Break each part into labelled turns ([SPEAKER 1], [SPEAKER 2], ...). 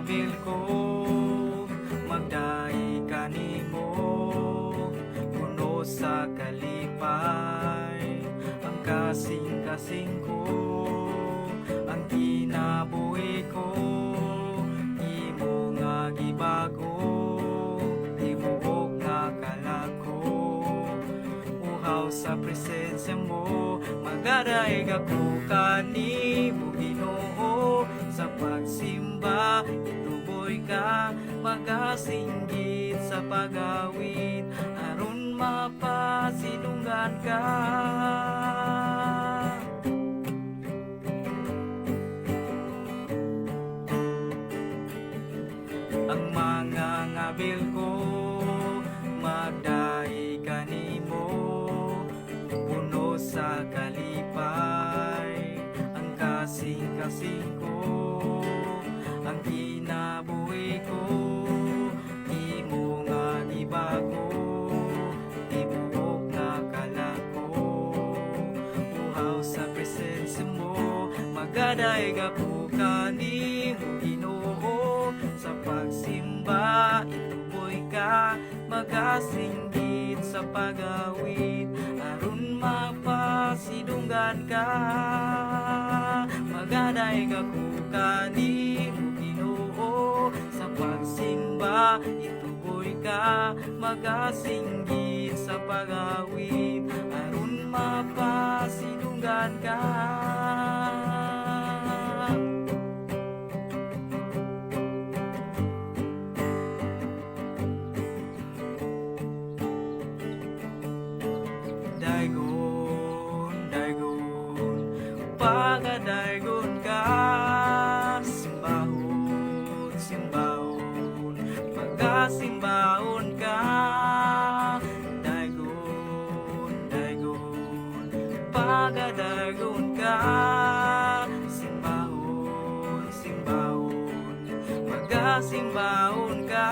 [SPEAKER 1] abil ko, magdai kanimo, puno sa kalipay. Ang kasing-kasing ko, ang kinabuhi ko, imo nga gibago, tibuok nga kalako. Uhaw sa presensya mo, magaray ako kanimo Ginoo. Sa pagsimba, ituboy ka, magasinggit sa pagawid, aron mapasidunggan ka. Ang mga ngabil ko, magdai kanimo, puno sa kalipay. Ang kasing-kasing ko, ang kinabuhi ko, imo nga gibago, tibuok nga kalako. Uhaw sa presensya mo, magaday ako kanimo Ginoo. Sa pagsimba, ituboy ka, magasinggit sa pagawid, aron mapasidunggan ka. Magaday ako kanimo Ginoo. Sa pagsimba, ituboy ka, magasinggit sa pagawid, aron mapasidunggan ka. Daygon, pagadaygon ka, simbahon, pagkasimbahon ka. Daygon, pagadaygon ka, simbahon, pagkasimbahon ka.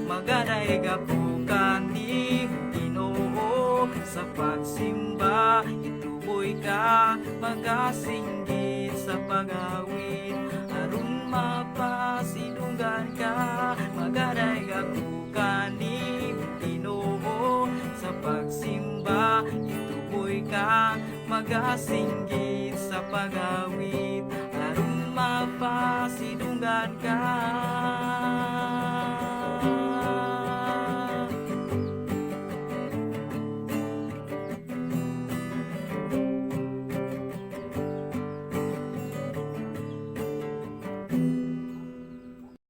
[SPEAKER 1] Magaday ako kanimo Ginoo. Sa pagsimba, ituboy ka, magasinggit sa pagawid, aron mapasidunggan ka. Magaday ako kanimo Ginoo. Sa pagsimba, ituboy ka, magasinggit sa pagawid, aron mapasidunggan ka.